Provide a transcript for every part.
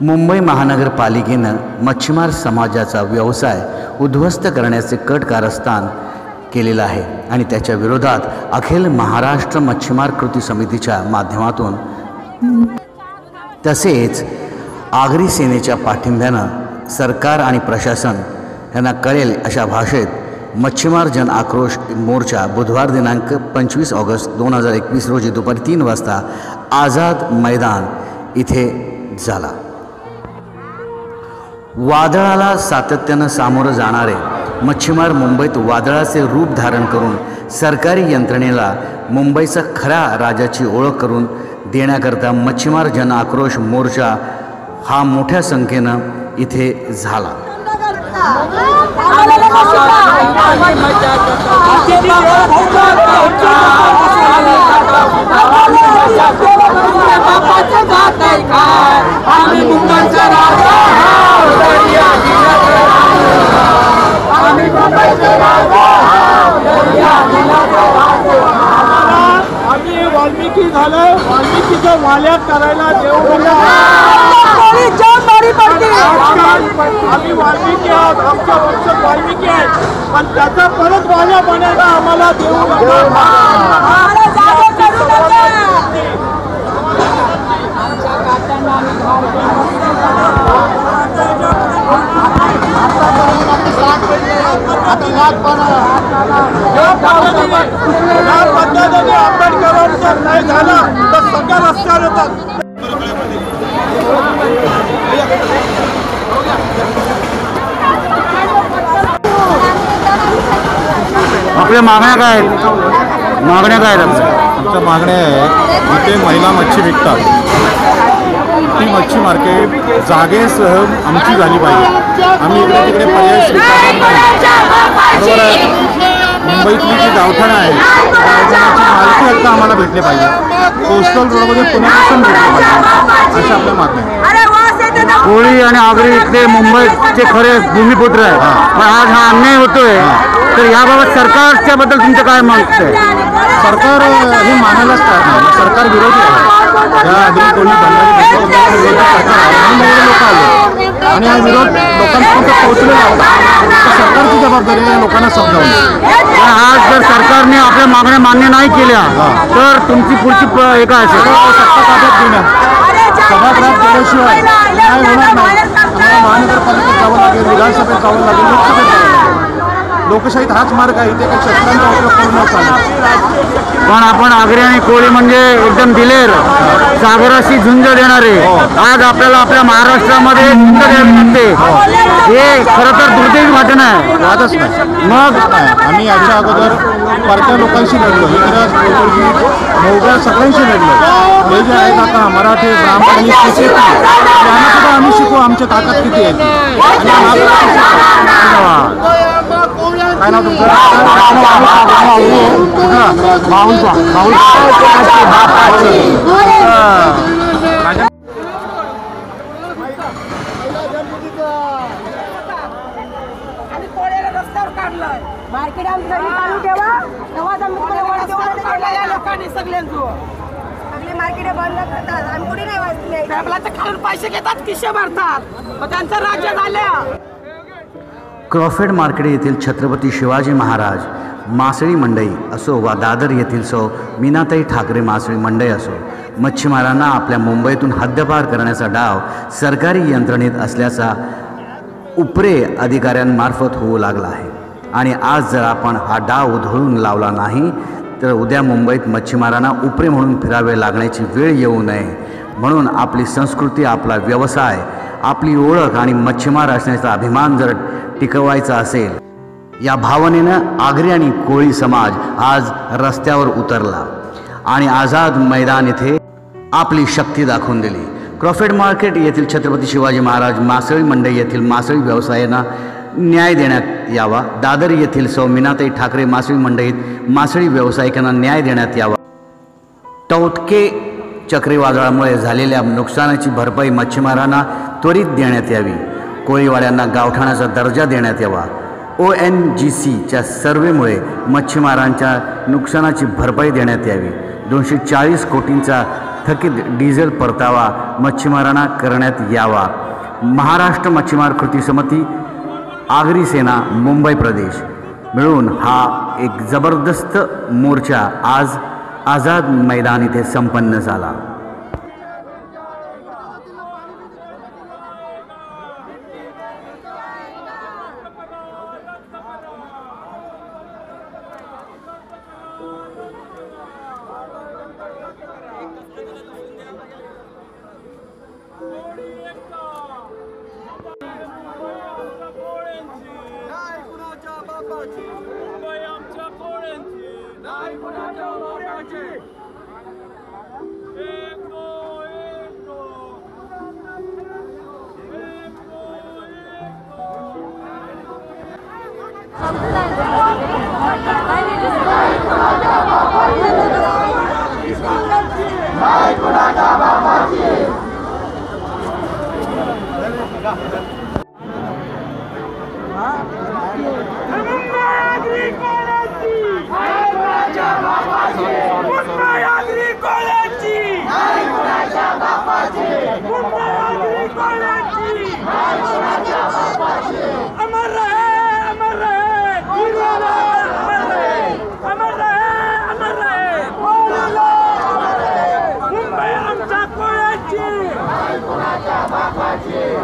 मुंबई महानगरपालिकेनं मच्छीमार समाजाचा व्यवसाय उद्ध्वस्त करण्याचे कट कारस्थान केलेलं आहे आणि त्याच्या विरोधात अखिल महाराष्ट्र मच्छीमार कृती समितीच्या माध्यमातून तसेच आगरी सेनेच्या पाठिंब्यानं सरकार आणि प्रशासन यांना कळेल अशा भाषेत मच्छीमार जन आक्रोश मोर्चा बुधवार दिनांक 25 ऑगस्ट 2021 रोजी दुपारी 3 वाजता आझाद मैदान इथे झाला। वादळाला सातत्यानं सामोरं जाणारे मच्छीमार मुंबईत वादळाचे रूप धारण करून सरकारी यंत्रणेला मुंबईचा खऱ्या राजाची ओळख करून देण्याकरता मच्छीमार जन आक्रोश मोर्चा हा मोठ्या संख्येनं इथे झाला। वाल्मिकी झालं, वाल्मिकीच्या वाल्या करायला देऊ आम्ही वाल्मिकी आहोत, आमच्या वंशात वाल्मिकी आहेत, पण त्याचा परत वाल्या बनायला आम्हाला देऊ पद्धतीने आंबेडकरांचा नाही झाला तर सगळ्या रस्त्यावर येतात। आपल्या मागण्या काय आहेत? मागण्या काय आहेत? आमच्या मागण्या आहेत, इथे महिला मच्छी विकतात, ती मच्छी मार्केट जागेसह आमची झाली पाहिजे। आम्ही इकडे तिकडे पर्याय स्वीकारणार नाही। बरोबर आहे, मुंबईतली जी गावठाणं आहे गावठाणाची मालकी हक्क आम्हाला भेटले पाहिजे, कोस्टल रोडमध्ये पुनर्वसन भेटले पाहिजे, अशा आपल्या मागण्या आहेत। कोळी आणि आगरी इथले मुंबईचे खरे भूमिपुत्र आहे, पण आज हा अन्याय होतोय, तर याबाबत सरकारच्या बद्दल तुमचं काय मत आहे? सरकार हे मानायलाच तयार नाही, सरकार विरोधी आहे। या आधी कोणी बंधारी लोक आले आणि हा विरोध लोकांपर्यंत पोहोचलेला होता, तर सरकारची जबाबदारी आहे लोकांना समजावणे। आज जर सरकारने आपल्या मागण्या मान्य नाही केल्या तर तुमची पुढची हे काय असेल? सत्ता ताब्यात घेण्यात सभागृहात गेल्याशिवाय न्याय होणार नाही। आम्हाला महानगरपालिकेत जावं लागेल, विधानसभेत जावं लागेल, लोकसभेत जावं लागेल। लोकशाहीत हाच मार्ग आहे, इथे काही शस्त्रांचा उपयोग करून चालेल। पण आपण आगरी आणि कोळी म्हणजे एकदम दिलेर सागराशी झुंज देणारे, आज आपल्याला आपल्या महाराष्ट्रामध्ये झुंज द्यावी लागते, हे खरं तर दुर्दैवी घटना आहे। वादच नाही, मग आम्ही याच्या अगोदर परक्या लोकांशी लढलो, इंग्रज मोगल सगळ्यांशी लढलो। हे जे आहेत आता मराठी ब्राह्मण आणि शिक्षक त्यांना सुद्धा आम्ही शिकू आमच्या ताकद किती आहे। काय नाव तुमचं? मार्केट चालू ठेवा, लोकांनी सगळे मार्केट बंद करतात, आम्ही कुठे नाही वाचले, खालून पैसे घेतात, खिशे भरतात, मग त्यांचं राज्य झालं। क्रॉफर्ड मार्केट येथील छत्रपती शिवाजी महाराज मासळी मंडई असो वा दादर येथील सौ मीनाताई ठाकरे मासळी मंडई असो, मच्छीमारांना आपल्या मुंबईतून हद्दपार करण्याचा डाव सरकारी यंत्रणेत असल्याचा उपरे अधिकाऱ्यांमार्फत होऊ लागला आहे आणि आज जर आपण हा डाव उधळून लावला नाही तर उद्या मुंबईत मच्छीमारांना उपरे म्हणून फिरावे लागण्याची वेळ येऊ नये, म्हणून आपली संस्कृती, आपला व्यवसाय, आपली ओळख आणि मच्छीमार असण्याचा अभिमान जर टिकवायचा असेल, या भावनेनं आगरी आणि कोळी समाज आज रस्त्यावर उतरला आणि आझाद मैदान येथे आपली शक्ती दाखवून दिली। क्रॉफर्ड मार्केट येथील छत्रपती शिवाजी महाराज मासळी मंडई येथील मासळी व्यवसायांना न्याय देण्यात यावा, दादर येथील सौ मीनाताई ठाकरे मासळी मंडईत मासळी व्यावसायिकांना न्याय देण्यात यावा, टौटके चक्रीवादळामुळे झालेल्या नुकसानाची भरपाई मच्छीमारांना त्वरित देण्यात यावी, कोळीवाड्यांना गावठाणाचा दर्जा देण्यात यावा, ONGCच्या सर्वेमुळे मच्छीमारांच्या नुकसानाची भरपाई देण्यात यावी, 240 कोटींचा थकीत डिझेल परतावा मच्छीमारांना करण्यात यावा. महाराष्ट्र मच्छीमार कृती समिती, आगरी सेना, मुंबई प्रदेश मिळून हा एक जबरदस्त मोर्चा आज आझाद मैदान इथे संपन्न झाला. मुंबई आमच्या कोळ्यांची, नाही कुणाच्या मोऱ्याची. एको एको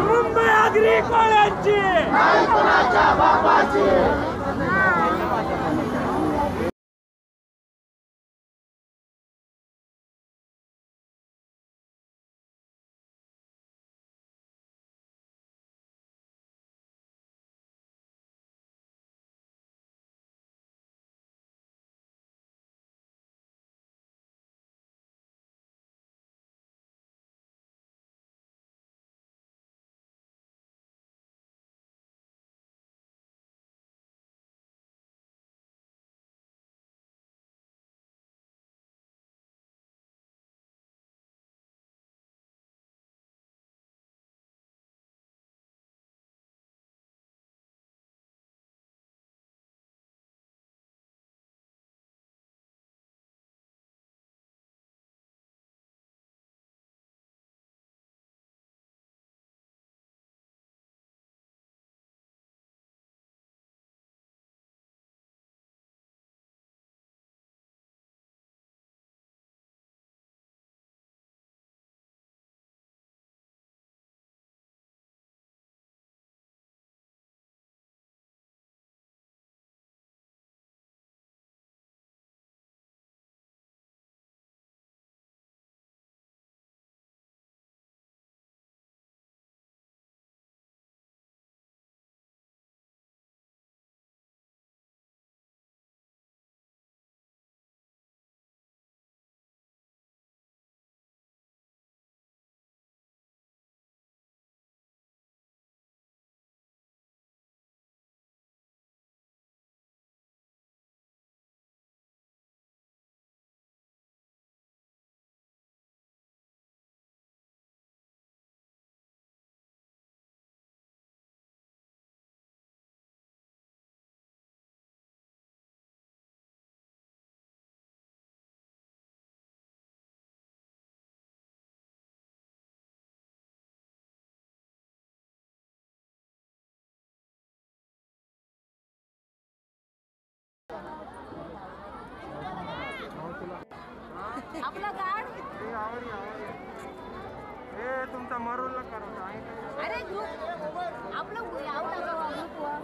मुंबई आगरी कोळ्यांची, नाही कुणाच्या बापाची. आपला कार्ड हे तुमचा मरोला करा. अरे ग्रुप आपलं यावं लागलं ग्रुपवर.